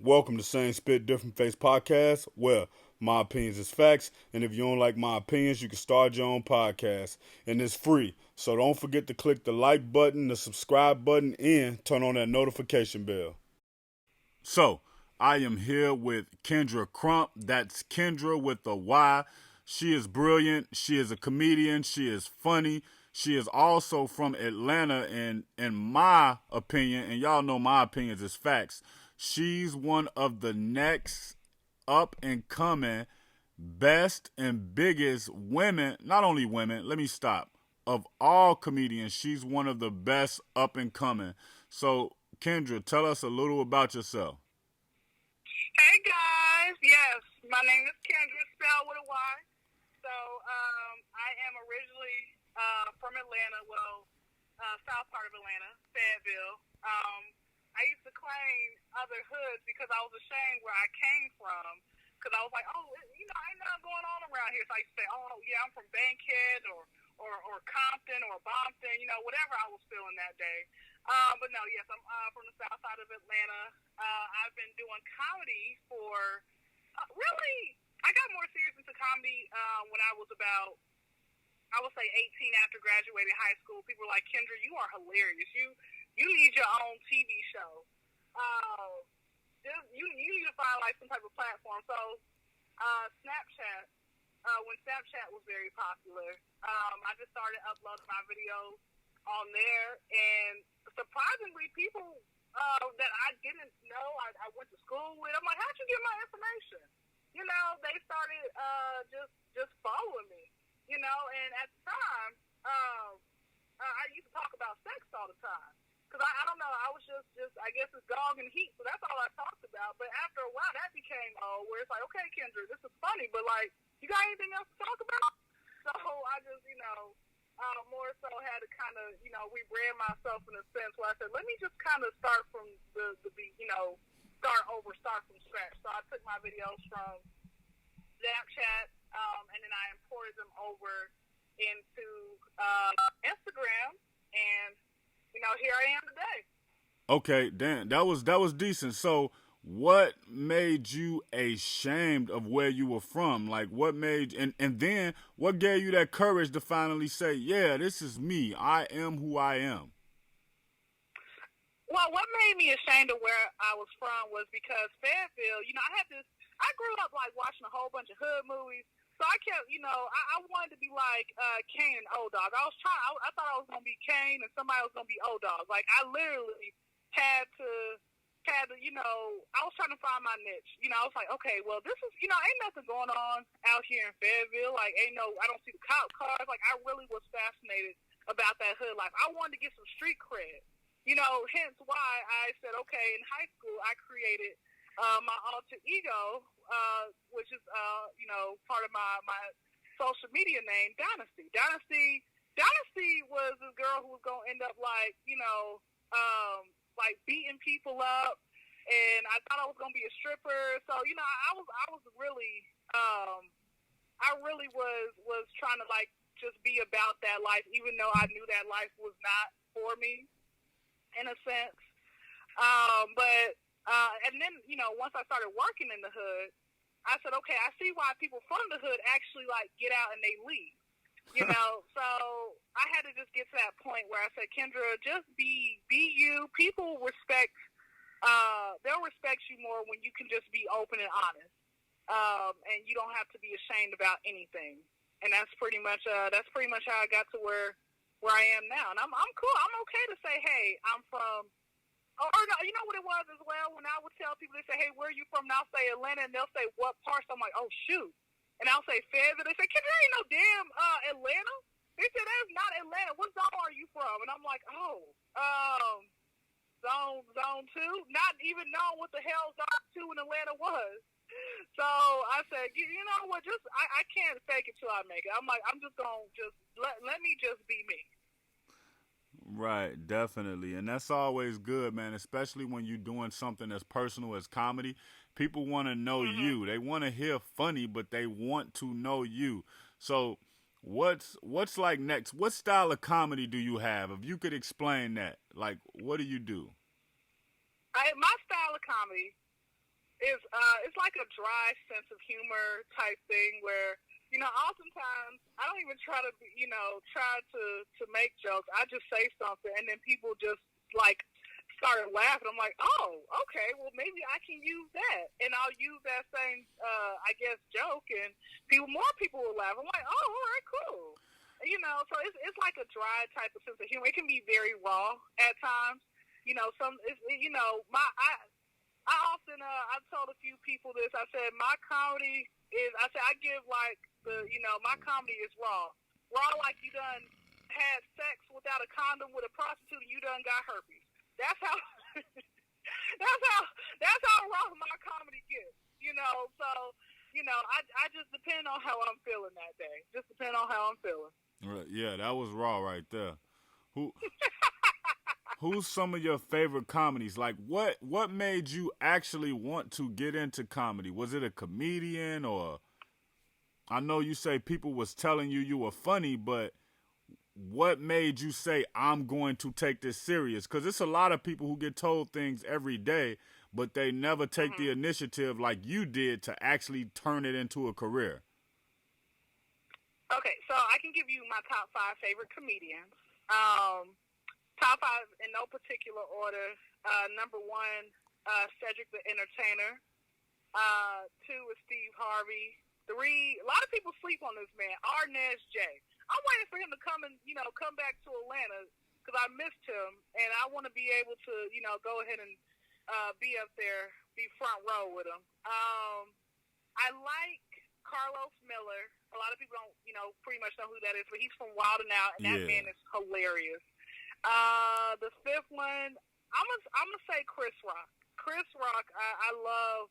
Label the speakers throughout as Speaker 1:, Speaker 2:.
Speaker 1: Welcome to SameSpitDifferentFace podcast, where my opinions is facts, and if you don't like my opinions, you can start your own podcast, and it's free. So don't forget to click the like button, the subscribe button, and turn on that notification bell. So, I am here with KYNDRA CRUMP. That's Kendra with a Y. She is brilliant. She is a comedian. She is funny. She is also from Atlanta, and in my opinion, and y'all know my opinions is facts, she's one of the next up and coming best and biggest women, not only women, let me stop, of all comedians, she's one of the best up and coming. So, Kendra, tell us a little about yourself.
Speaker 2: Hey guys, yes, my name is Kendra, spelled with a Y. So I am originally from Atlanta, south part of Atlanta, Fayetteville. I used to claim other hoods because I was ashamed where I came from. Because I was like, oh, ain't nothing going on around here. So I used to say, oh, yeah, I'm from Bankhead or Compton or Bompton, whatever I was feeling that day. But no, yes, I'm from the south side of Atlanta. I've been doing comedy for really, I got more serious into comedy when I was about, I would say 18 after graduating high school. People were like, Kendra, you are hilarious. You need your own TV show. You need to find like some type of platform. So Snapchat, when Snapchat was very popular, I just started uploading my videos on there, and surprisingly, people that I didn't know, I went to school with, I'm like, how'd you get my information? They started just following me, and at the time, I used to talk about sex all the time. Because I don't know, I was just, I guess it's dog and heat, so that's all I talked about. But after a while, that became, where it's like, okay, Kendra, this is funny, but like, you got anything else to talk about? So I just, more so had to kind of, rebrand myself in a sense where I said, let me just kind of start from start from scratch. So I took my videos from Snapchat, and then I imported them over into Instagram, and here I am today.
Speaker 1: Okay, damn, that was decent. So, what made you ashamed of where you were from? Like, what made and then what gave you that courage to finally say, "Yeah, this is me. I am who I am."
Speaker 2: Well, what made me ashamed of where I was from was because Fayetteville, I grew up like watching a whole bunch of hood movies. So I kept, I wanted to be like Kane and O-Dog. I thought I was going to be Kane and somebody was going to be O-Dog. Like, I literally had to, I was trying to find my niche. I was like, okay, well, this is, ain't nothing going on out here in Fayetteville. Like, I don't see the cop cars. Like, I really was fascinated about that hood life. I wanted to get some street cred. Hence why I said, okay, in high school, I created my alter ego, which is, part of my social media name, Dynasty. Dynasty was this girl who was going to end up like, like beating people up. And I thought I was going to be a stripper. So, I was really, I really was trying to like just be about that life, even though I knew that life was not for me in a sense. And then, once I started working in the hood, I said, okay, I see why people from the hood actually like get out and they leave. So I had to just get to that point where I said, Kendra, just be you. People respect, they'll respect you more when you can just be open and honest. And you don't have to be ashamed about anything. And that's pretty much how I got to where I am now. And I'm cool. I'm okay to say, hey, I'm from, or no, you know what it was as well? When I would tell people, they say, hey, where are you from? And I'll say Atlanta, and they'll say, what parts? I'm like, oh, shoot. And I'll say Fayetteville. They say, Kendra, ain't no damn Atlanta. They said, that's not Atlanta. What zone are you from? And I'm like, oh, zone 2? Not even knowing what the hell zone 2 in Atlanta was. So I said, you know what, I can't fake it till I make it. I'm like, I'm just going to let me just be me.
Speaker 1: Right, definitely. And that's always good, man, especially when you're doing something as personal as comedy. People want to know you. They want to hear funny, but they want to know you. So, what's like next? What style of comedy do you have? If you could explain that. Like, what do you do?
Speaker 2: My style of comedy it's like a dry sense of humor type thing where, oftentimes I don't even try to, try to make jokes. I just say something and then people just like started laughing. I'm like, oh, okay, well maybe I can use that, and I'll use that same, I guess, joke, and more people will laugh. I'm like, oh, all right, cool. So it's like a dry type of sense of humor. It can be very raw at times. I often, I've told a few people this. I said, my comedy is, I give like my comedy is raw. Raw like you done had sex without a condom with a prostitute and you done got herpes. That's how, that's how raw my comedy gets, So, I just depend on how I'm feeling that day. Just depend on how I'm feeling.
Speaker 1: Right, yeah, that was raw right there. Who's some of your favorite comedies? Like, what made you actually want to get into comedy? Was it a comedian, or I know you say people was telling you were funny, but what made you say, I'm going to take this serious? Because it's a lot of people who get told things every day, but they never take the initiative like you did to actually turn it into a career.
Speaker 2: Okay, so I can give you my top 5 favorite comedians. Top 5 in no particular order. Number 1, Cedric the Entertainer. 2 is Steve Harvey. 3, a lot of people sleep on this man, Arnez J. I'm waiting for him to come and, come back to Atlanta because I missed him, and I want to be able to, go ahead and be up there, be front row with him. I like Carlos Miller. A lot of people don't, pretty much know who that is, but he's from Wild 'N Out, and that man is hilarious. The 5th one, I'm gonna say Chris Rock. Chris Rock, I love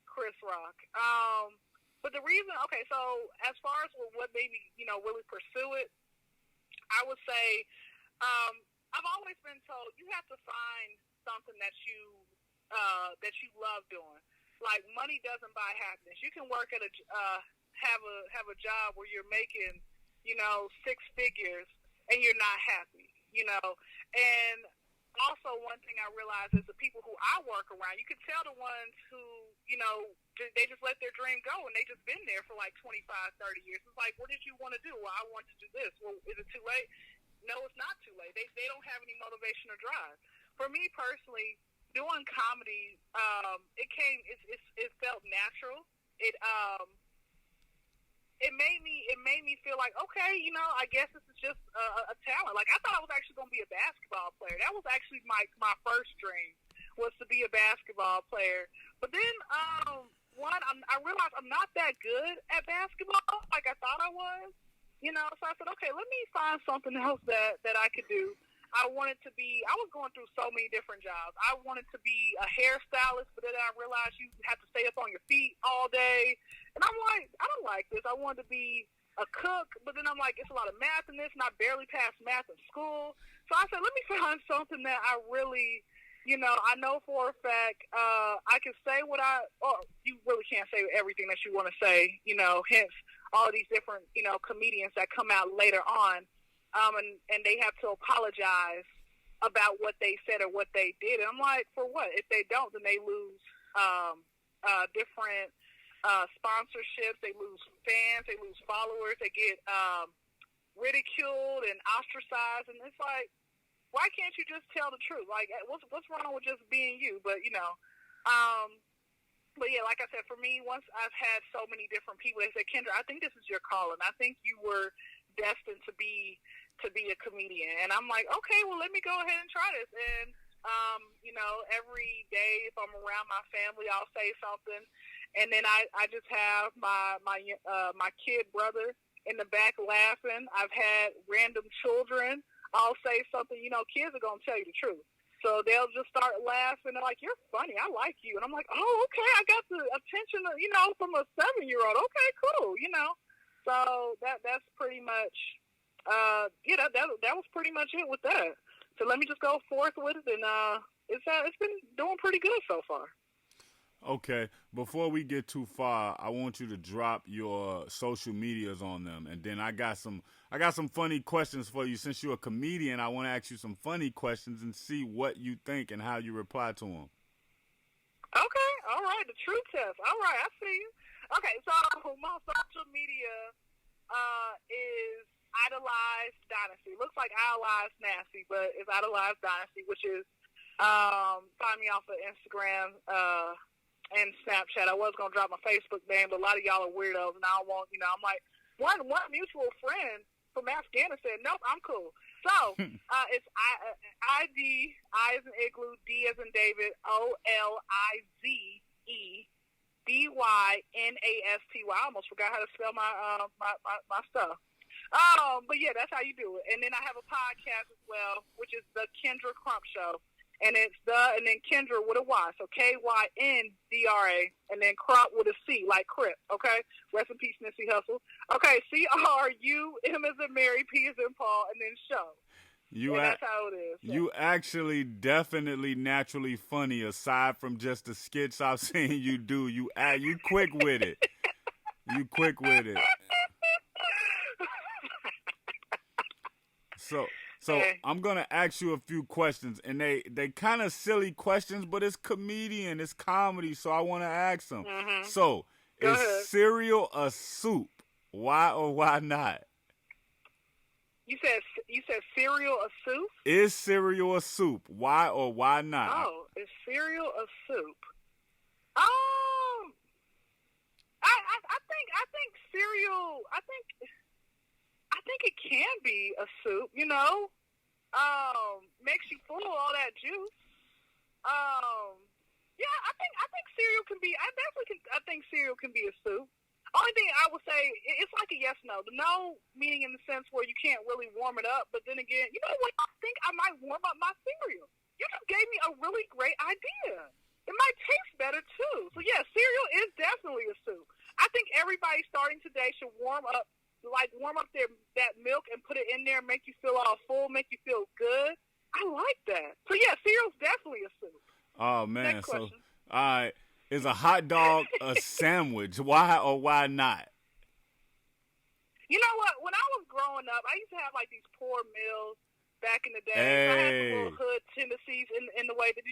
Speaker 2: Chris Rock. But the reason, okay, so as far as what made me, really pursue it, I would say, I've always been told you have to find something that you love doing. Like, money doesn't buy happiness. You can work at have a job where you're making, 6 figures and you're not happy, And also, one thing I realized is the people who I work around, you can tell the ones who, they just let their dream go and they just been there for like 25, 30 years. It's like, what did you want to do? Well, I want to do this. Well, is it too late? No, it's not too late. They don't have any motivation or drive. For me personally, doing comedy, it felt natural. It made me feel like, okay, I guess this is just a talent. Like, I thought I was actually going to be a basketball player. That was actually my first dream, was to be a basketball player. But then, I realized I'm not that good at basketball like I thought I was. So I said, okay, let me find something else that I could do. I was going through so many different jobs. I wanted to be a hairstylist, but then I realized you have to stay up on your feet all day. And I'm like, I don't like this. I wanted to be a cook, but then I'm like, it's a lot of math in this, and I barely passed math in school. So I said, let me find something that I really, I know for a fact I can say you really can't say everything that you want to say, hence all these different, comedians that come out later on. And they have to apologize about what they said or what they did. And I'm like, for what? If they don't, then they lose different sponsorships. They lose fans. They lose followers. They get ridiculed and ostracized. And it's like, why can't you just tell the truth? Like, what's wrong with just being you? But, but yeah, like I said, for me, once I've had so many different people, they said, Kendra, I think this is your calling. I think you were destined to be a comedian. And I'm like, okay, well, let me go ahead and try this. And every day if I'm around my family, I'll say something, and then I just have my kid brother in the back laughing. I've had random children. I'll say something, kids are gonna tell you the truth, so they'll just start laughing. They're like, you're funny, I like you. And I'm like, oh, okay, I got the attention from a 7-year-old. Okay, cool. So that's pretty much, that was pretty much it with that. So let me just go forth with it, and it's been doing pretty good so far.
Speaker 1: Okay, before we get too far, I want you to drop your social medias on them, and then I got some funny questions for you. Since you're a comedian, I want to ask you some funny questions and see what you think and how you reply to them.
Speaker 2: Okay, all right, right, the true test. All right, I see you. Okay, so my social media is Idolized Dynasty. Looks like Idolized Nasty, but it's Idolized Dynasty, which is find me off of Instagram and Snapchat. I was gonna drop my Facebook name, but a lot of y'all are weirdos, and I don't want, I'm like one mutual friend from Afghanistan. Nope, I'm cool. So it's ID, I as in igloo, D as in David, OLIZEDYNASTY. I almost forgot how to spell my stuff. But yeah, that's how you do it. And then I have a podcast as well, which is the KYNDRA CRUMP Show. And it's and then Kendra with a Y. So KYNDRA, and then Crump with a C, like Crip, okay? Rest in peace, Nipsey Hussle. Okay, CRUM as in Mary, P as in Paul, and then Show. That's how it is.
Speaker 1: You actually definitely naturally funny, aside from just the skits I've seen you do. You quick with it. You quick with it. So I'm going to ask you a few questions, and they kind of silly questions, but it's comedian, it's comedy, so I want to ask them.
Speaker 2: Mm-hmm.
Speaker 1: So, is cereal a soup? Why or why not?
Speaker 2: You said cereal a soup?
Speaker 1: Is cereal a soup? Why or why not?
Speaker 2: Oh, is cereal a soup? I think cereal. I think it can be a soup. Makes you full of all that juice. Yeah, I think cereal can be. I think cereal can be a soup. Only thing I would say, it's like a yes no. The no meaning in the sense where you can't really warm it up, but then again, you know what? I think I might warm up my cereal. You just gave me a really great idea. It might taste better too. So yeah, cereal is definitely a soup. I think everybody starting today should warm up that milk and put it in there, make you feel all full, make you feel good. I like that. So yeah, cereal's definitely a soup.
Speaker 1: Oh man,
Speaker 2: Next question.
Speaker 1: All right. Is a hot dog a sandwich? Why or why not?
Speaker 2: You know what? When I was growing up, I used to have like these poor meals back in the day.
Speaker 1: Hey.
Speaker 2: I had some little hood tendencies in the way that did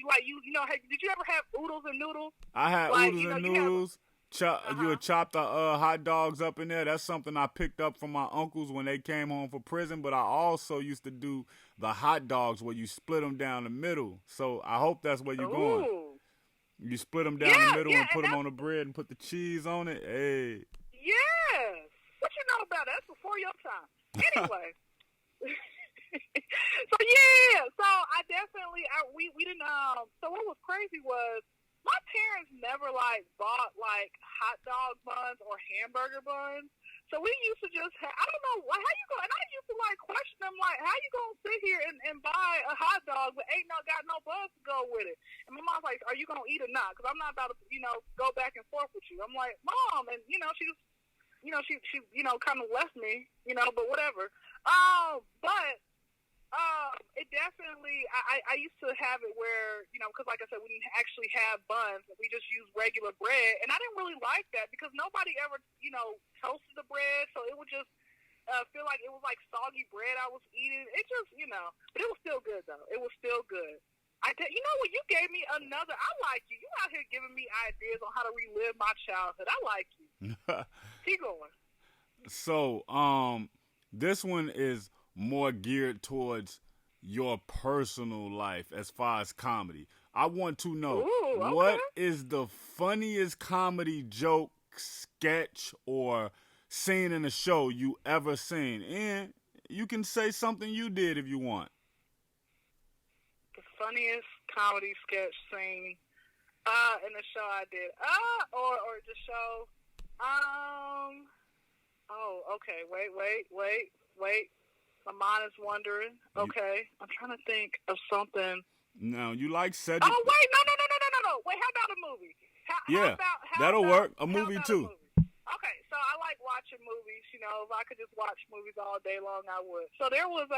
Speaker 2: you ever have oodles and noodles?
Speaker 1: I had oodles and noodles. You would chop the hot dogs up in there. That's something I picked up from my uncles when they came home from prison. But I also used to do the hot dogs where you split them down the middle. So I hope that's where you're going. You split them down the middle and put them on the bread and put the cheese on it. Hey.
Speaker 2: Yes. What you know about that? That's before your time. Anyway. So I definitely we didn't so what was crazy was my parents never bought hot dog buns or hamburger buns. So we used to just I don't know how you go, and I used to question them how you gonna sit here and buy a hot dog but ain't got no buns to go with it. And my mom's like, are you gonna eat or not? Because I'm not about to go back and forth with you. I'm like, Mom, and she just she kind of left me, but whatever. It definitely, I used to have it where, because like I said, we didn't actually have buns. We just used regular bread. And I didn't really like that because nobody ever, toasted the bread. So it would just feel like it was like soggy bread I was eating. It just, but it was still good, though. It was still good. You know what? You gave me another. I like you. You out here giving me ideas on how to relive my childhood. I like you. Keep going.
Speaker 1: So, this one is more geared towards your personal life as far as comedy. I want to know, what is the funniest comedy joke, sketch, or scene in a show you ever seen? And you can say something you did if you want.
Speaker 2: The funniest comedy sketch scene in the show I did. Or the show. Okay. Wait. My mind is wandering. Okay. I'm trying to think of something.
Speaker 1: No, you like Cedric.
Speaker 2: Oh, wait. No. Wait, how about a movie?
Speaker 1: That'll work. A movie, too.
Speaker 2: Okay, so I like watching movies. If I could just watch movies all day long, I would. So there was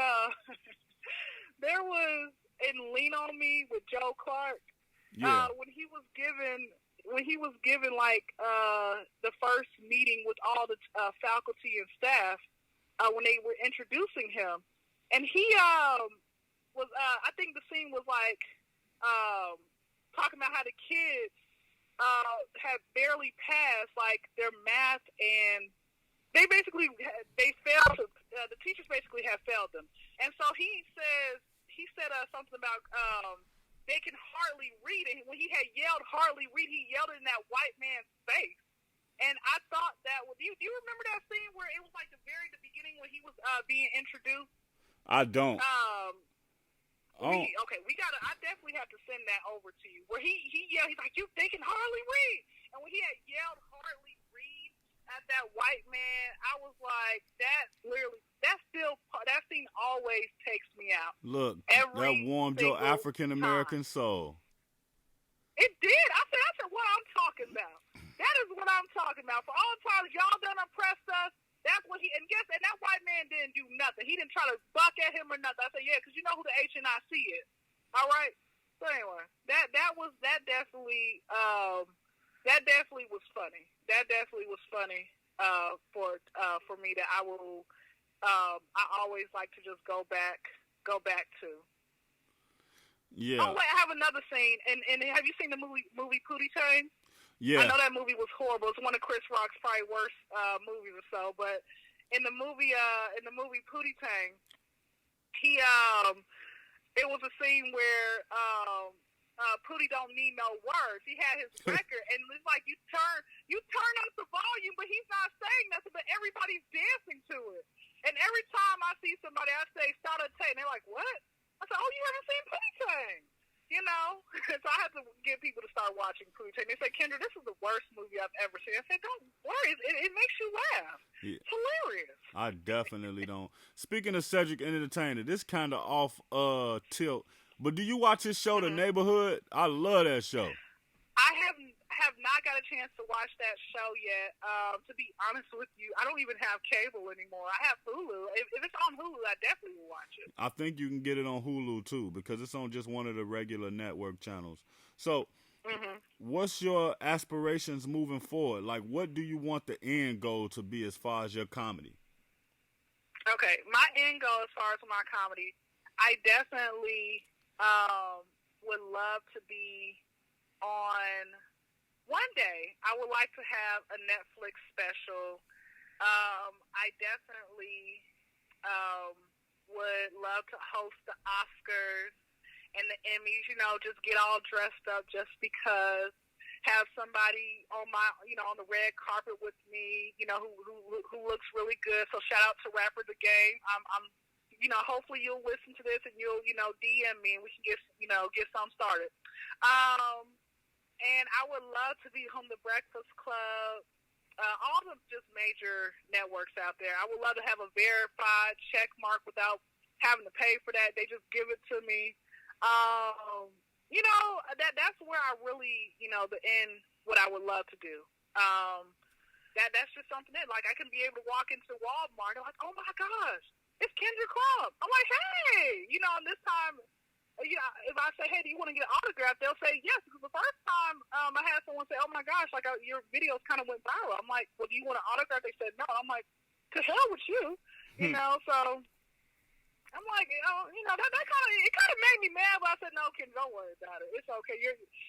Speaker 2: in Lean on Me with Joe Clark.
Speaker 1: Yeah.
Speaker 2: When he was given the first meeting with all the faculty and staff, when they were introducing him, and he was I think the scene was talking about how the kids had barely passed like their math, and they failed. The teachers basically have failed them, and so he said something about they can hardly read, and when he had yelled hardly read, he yelled it in that white man's face. And I thought that do you remember that scene where it was like the beginning when he was being introduced?
Speaker 1: I don't.
Speaker 2: I definitely have to send that over to you. Where he yelled, he's like, they can hardly read. And when he had yelled hardly read at that white man, I was like, that scene always takes me out.
Speaker 1: Look, that warmed your African American soul.
Speaker 2: It did. I said what I'm talking about. That is what I'm talking about. For all the times y'all done oppressed us, that's what and that white man didn't do nothing. He didn't try to buck at him or nothing. I said, yeah, because you know who the HNIC is. All right. So anyway, that definitely was funny. That definitely was funny for me. That I always like to just go back to.
Speaker 1: Yeah.
Speaker 2: Oh wait, I have another scene. And have you seen the movie Pootie Tang?
Speaker 1: Yeah.
Speaker 2: I know that movie was horrible. It's one of Chris Rock's probably worst movies or so. But in the movie Pootie Tang, it was a scene where Pootie don't need no words. He had his record, and it's like you turn up the volume, but he's not saying nothing, but everybody's dancing to it. And every time I see somebody, I say start a tape, and they're like, "What?" I said, "Oh, you haven't seen Pootie Tang." You know, so I have to get people to start watching Pootie Tang. They say, Kendra, this is the worst movie I've ever seen. I said, don't worry. It makes you laugh. Yeah. It's hilarious.
Speaker 1: I definitely don't. Speaking of Cedric Entertainer, this kind of off tilt, but do you watch his show, The Neighborhood? I love that show.
Speaker 2: I have not got a chance to watch that show yet. To be honest with you, I don't even have cable anymore. I have Hulu. If it's on Hulu, I definitely will watch it.
Speaker 1: I think you can get it on Hulu too because it's on just one of the regular network channels. So, what's your aspirations moving forward? Like, what do you want the end goal to be as far as your comedy?
Speaker 2: Okay, my end goal as far as my comedy, I definitely would love to be on. One day, I would like to have a Netflix special. I definitely would love to host the Oscars and the Emmys. You know, just get all dressed up just because. Have somebody on on the red carpet with me. You know, who looks really good. So shout out to Rapper the Game. I'm hopefully you'll listen to this and you'll DM me and we can get something started. And I would love to be on The Breakfast Club, all the just major networks out there. I would love to have a verified check mark without having to pay for that. They just give it to me. That's where I really, the end, what I would love to do. That's just something that, like, I can be able to walk into Walmart and like, oh my gosh, it's KYNDRA CRUMP. I'm like, hey, and this time, if I say, hey, do you want to get an autograph? They'll say yes. Because the first time I had someone say, oh my gosh, like your videos kind of went viral. I'm like, well, do you want an autograph? They said no. I'm like, to hell with you, So I'm like, it kind of made me mad. But I said, no, Ken, don't worry about it. It's okay.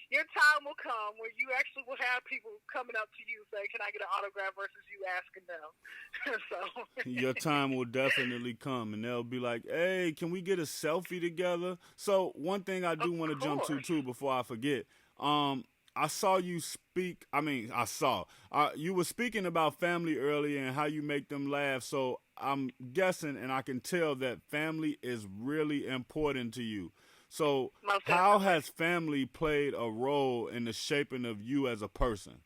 Speaker 2: Your time will come where you actually will have people coming up to you say, can I get an autograph versus you asking them. So
Speaker 1: your time will definitely come, and they'll be like, hey, can we get a selfie together? So one thing I do want to jump to too before I forget. I saw you speak. You were speaking about family earlier and how you make them laugh. So I'm guessing, and I can tell that family is really important to you. So how has family played a role in the shaping of you as a person?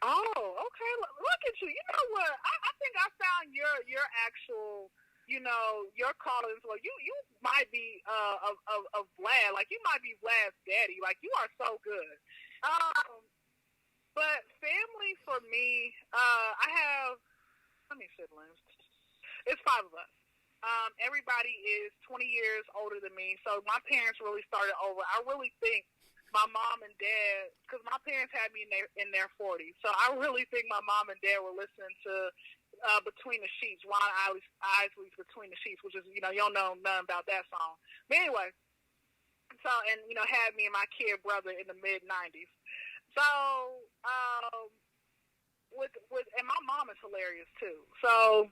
Speaker 2: Oh, okay. Look at you. You know what? I think I found your actual, your callings. Well, you might be of Vlad. Like, you might be Vlad's daddy. Like, you are so good. But family for me, I have, how many siblings? It's 5 of us. Everybody is 20 years older than me, so my parents really started over. I really think my mom and dad, because my parents had me in their 40s, so I really think my mom and dad were listening to Between the Sheets, Ron Isley's Between the Sheets, which is, you don't know nothing about that song. But anyway, so, and, had me and my kid brother in the mid-90s. So, with and my mom is hilarious too. So,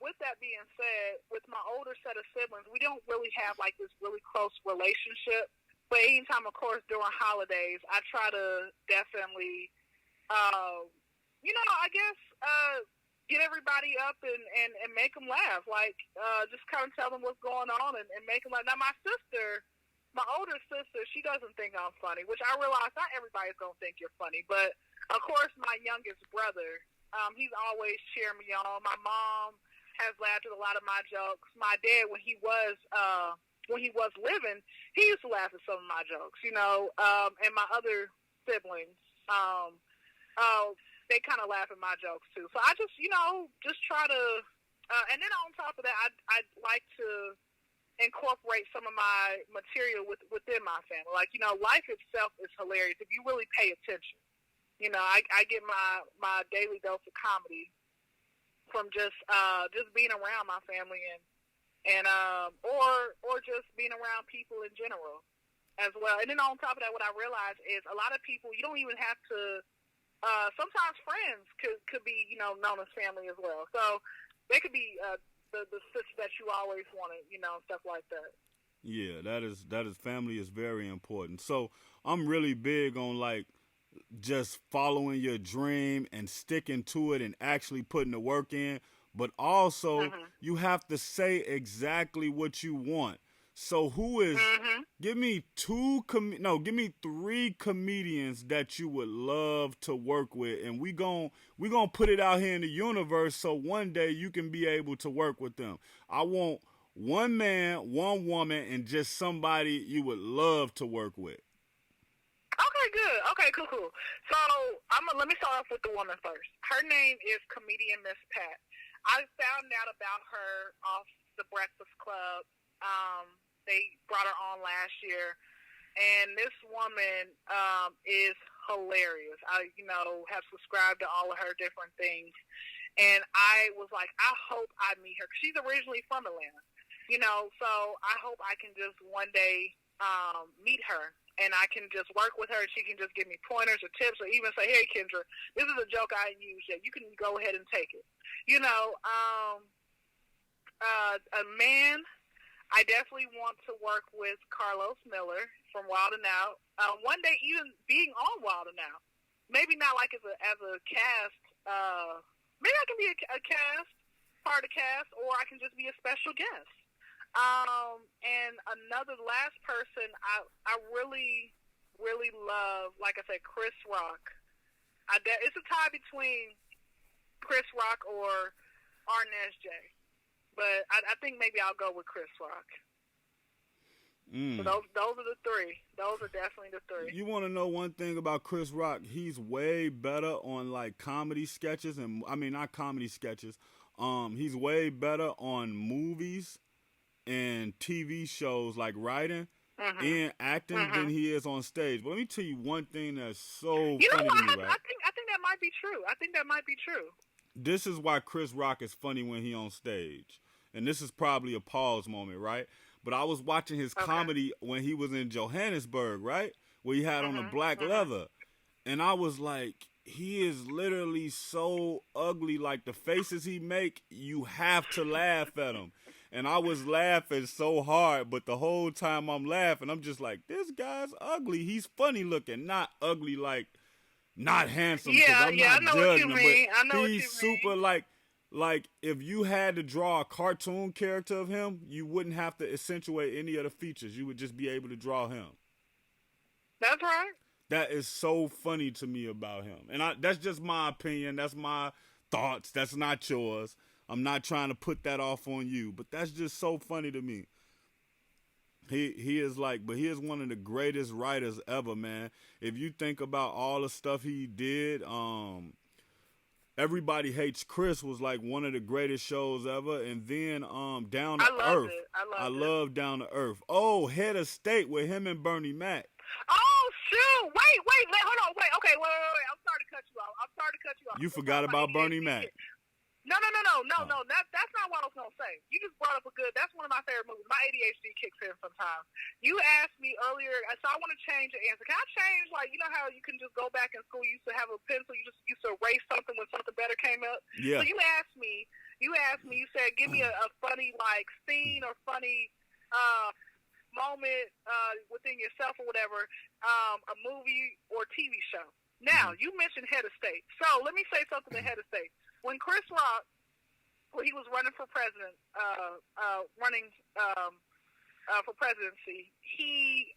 Speaker 2: with that being said, with my older set of siblings, we don't really have like this really close relationship. But anytime, of course, during holidays, I try to definitely, I guess, get everybody up and make them laugh. Like, just kind of tell them what's going on and make them laugh. Now, my older sister, she doesn't think I'm funny, which I realize not everybody's going to think you're funny. But, of course, my youngest brother, he's always cheering me on. My mom has laughed at a lot of my jokes. My dad, when he was living, he used to laugh at some of my jokes, and my other siblings, they kind of laugh at my jokes too. So I just, just try to, and then on top of that, I like to incorporate some of my material within my family. Like, life itself is hilarious if you really pay attention. I get my daily dose of comedy from just being around my family and or just being around people in general as well. And then on top of that, what I realize is a lot of people, you don't even have to. Sometimes friends could be known as family as well. So they could be the sister that you always wanted, stuff like that.
Speaker 1: Yeah, that is family is very important. So I'm really big on like just following your dream and sticking to it and actually putting the work in. But also, you have to say exactly what you want. So who is? Give me give me 3 comedians that you would love to work with, and we gonna put it out here in the universe. So one day you can be able to work with them. I want one man, one woman, and just somebody you would love to work with.
Speaker 2: Okay, good. Okay, cool. So let me start off with the woman first. Her name is comedian Miss Pat. I found out about her off the Breakfast Club. They brought her on last year, and this woman is hilarious. I, have subscribed to all of her different things, and I was like, I hope I meet her. She's originally from Atlanta, so I hope I can just one day meet her, and I can just work with her, and she can just give me pointers or tips, or even say, hey, Kendra, this is a joke I used yet. You can go ahead and take it. A man, I definitely want to work with Carlos Miller from Wild 'N Out. One day, even being on Wild 'N Out. Maybe not like as a cast. Maybe I can be a cast, part of the cast, or I can just be a special guest. And another last person, I really, really love, like I said, Chris Rock. It's a tie between Chris Rock or Arnez J. But I think maybe I'll go with Chris Rock. So those are the 3. Those are definitely the 3.
Speaker 1: You want to know one thing about Chris Rock? He's way better on like comedy sketches, and I mean not comedy sketches. He's way better on movies and TV shows, like writing and acting, than he is on stage. But let me tell you one thing that's so funny to me, right?
Speaker 2: I think that might be true. I think that might be true.
Speaker 1: This is why Chris Rock is funny when he on stage. And this is probably a pause moment, right? But I was watching his comedy when he was in Johannesburg, right? Where he had on the black leather. And I was like, he is literally so ugly. Like the faces he make, you have to laugh at him. And I was laughing so hard, but the whole time I'm laughing, I'm just like, this guy's ugly. He's funny looking, not ugly like not handsome.
Speaker 2: Yeah,
Speaker 1: I'm not judging him, but
Speaker 2: he's
Speaker 1: super like if you had to draw a cartoon character of him, you wouldn't have to accentuate any of the features. You would just be able to draw him.
Speaker 2: That's right.
Speaker 1: That is so funny to me about him. And that's just my opinion. That's my thoughts. That's not yours. I'm not trying to put that off on you, but that's just so funny to me. He is one of the greatest writers ever, man. If you think about all the stuff he did, Everybody Hates Chris was like one of the greatest shows ever, and then Down to Earth. I love Down to Earth. Oh, Head of State with him and Bernie Mac.
Speaker 2: Oh shoot! Wait, hold on, wait. Okay, wait. I'm sorry to cut you off.
Speaker 1: You forgot about Bernie Mac.
Speaker 2: No. That's not what I was gonna say. You just brought up a good. That's one of my favorite movies. My ADHD kicks in sometimes. You asked me earlier, so I want to change the answer. Can I change? Like, you know how you can just go back in school? You used to have a pencil. You just used to erase something when something better came up.
Speaker 1: Yeah.
Speaker 2: So you asked me. You said, give me a funny like scene or funny moment within yourself or whatever, a movie or TV show. Now, you mentioned Head of State. So let me say something to Head of State. When Chris Rock, when he was running for president, for presidency, he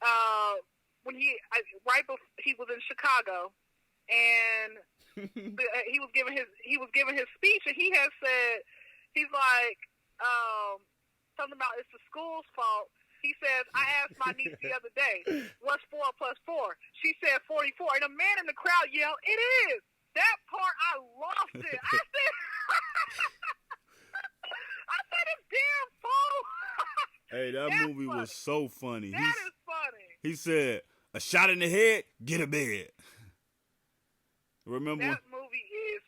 Speaker 2: was in Chicago, and he was giving his speech, and he had said, he's like something about it's the school's fault. He says, I asked my niece the other day, what's 4 plus 4? She said 44, and a man in the crowd yelled, it is. That part, I lost it. I said, it's damn fool.
Speaker 1: Hey, that movie was so funny.
Speaker 2: That is funny.
Speaker 1: He said, a shot in the head, get a bed. Remember?
Speaker 2: That movie is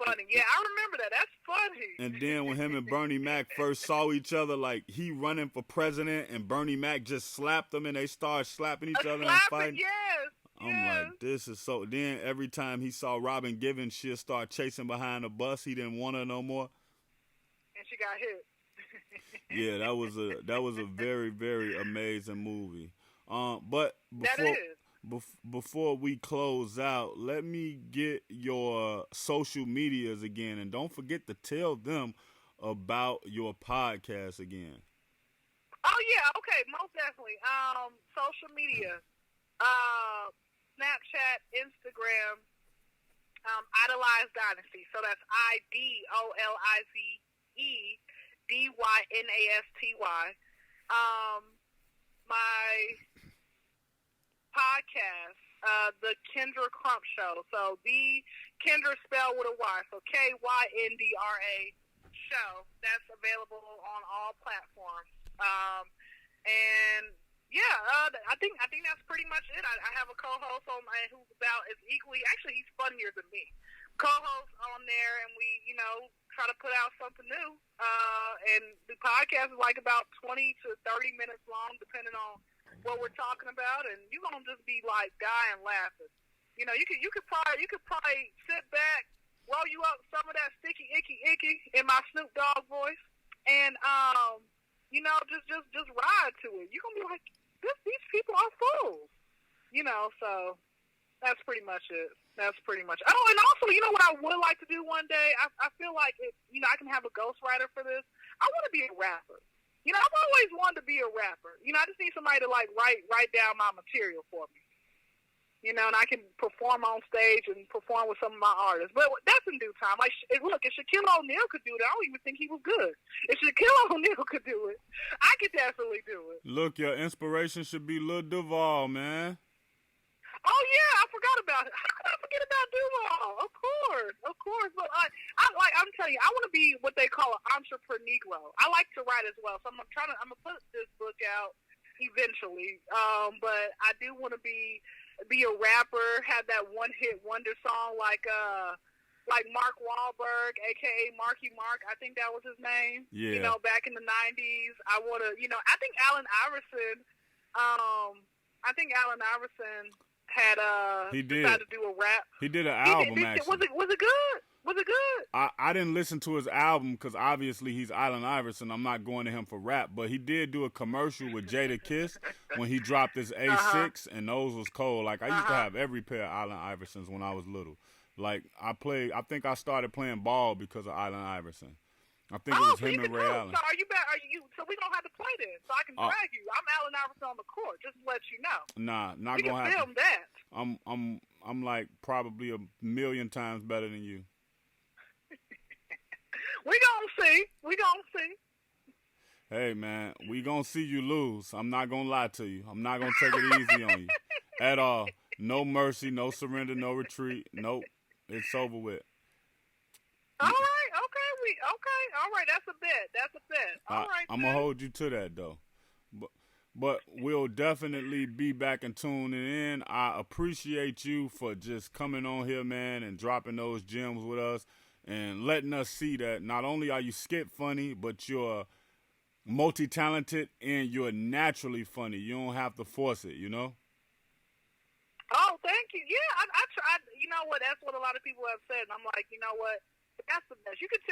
Speaker 2: funny. Yeah, I remember that. That's funny.
Speaker 1: And then when him and Bernie Mac first saw each other, like he running for president and Bernie Mac just slapped him and they started slapping each other and fighting.
Speaker 2: Yes.
Speaker 1: I'm like, this is so. Then every time he saw Robin Givens, she'll start chasing behind the bus. He didn't want her no more.
Speaker 2: And she got hit.
Speaker 1: Yeah, that was a very, very amazing movie. But before we close out, let me get your social medias again, and don't forget to tell them about your podcast again.
Speaker 2: Oh yeah, okay, most definitely. Social media. Snapchat, Instagram, Idolize Dynasty. So that's IDOLIZEDYNASTY. My podcast, the KYNDRA CRUMP Show. So the KYNDRA spelled with a Y. So KYNDRA show. That's available on all platforms. And yeah, I think that's pretty much it. I have a co-host on who's about as equally. Actually, he's funnier than me. Co-host on there, and we, try to put out something new. And the podcast is like about 20 to 30 minutes long, depending on what we're talking about. And you're gonna just be like dying laughing. You could probably sit back, roll you up some of that sticky icky in my Snoop Dogg voice, and just ride to it. You're gonna be like, these people are fools. So that's pretty much it. Oh, and also, what I would like to do one day, I feel like, I can have a ghostwriter for this. I want to be a rapper. I've always wanted to be a rapper. I just need somebody to, write down my material for me. And I can perform on stage and perform with some of my artists. But that's in due time. Look, if Shaquille O'Neal could do it, I don't even think he was good. If Shaquille O'Neal could do it, I could definitely do it.
Speaker 1: Look, your inspiration should be Lil Duval, man.
Speaker 2: Oh, yeah, I forgot about it. How could I forget about Duval? Of course. But I'm telling you, I want to be what they call an entrepreneur. I like to write as well. So I'm going to put this book out eventually. But I do want to be a rapper, have that one-hit wonder song like Mark Wahlberg, a.k.a. Marky Mark. I think that was his name.
Speaker 1: Yeah.
Speaker 2: Back in the 90s. I want to, I think Allen Iverson had decided to do a rap.
Speaker 1: He did an album, actually.
Speaker 2: Was it good?
Speaker 1: I didn't listen to his album because obviously he's Allen Iverson. I'm not going to him for rap, but he did do a commercial with Jada Kiss when he dropped his A6, and those was cold. I used to have every pair of Allen Iversons when I was little. I think I started playing ball because of Allen Iverson. I think it was him and Ray Allen.
Speaker 2: So so we don't have to play then, so I can drag you. I'm Allen Iverson on the court, just to let you know.
Speaker 1: Nah, not
Speaker 2: gonna happen. We can film that.
Speaker 1: I'm like probably 1,000,000 times better than you.
Speaker 2: We gonna see.
Speaker 1: Hey man, we gonna see you lose. I'm not gonna lie to you. I'm not gonna take it easy on you at all. No mercy, no surrender, no retreat. Nope, it's over with.
Speaker 2: All right. That's a bet. All right.
Speaker 1: I'm gonna hold you to that though. But we'll definitely be back and tuning in. I appreciate you for just coming on here, man, and dropping those gems with us. and letting us see that not only are you skit funny, but you're multi-talented and you're naturally funny. You don't have to force it, you know?
Speaker 2: Oh, thank you. Yeah, I tried. You know what? That's what a lot of people have said. And I'm like, you know what? That's the best. You could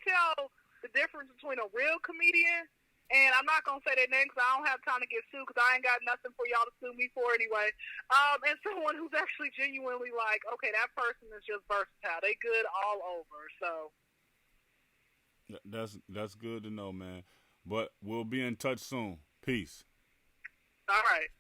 Speaker 2: tell the difference between a real comedian, and I'm not gonna say their name because I don't have time to get sued because I ain't got nothing for y'all to sue me for anyway. And someone who's actually genuinely like, okay, that person is just versatile. They good all over. So
Speaker 1: that's good to know, man. But we'll be in touch soon. Peace.
Speaker 2: all right.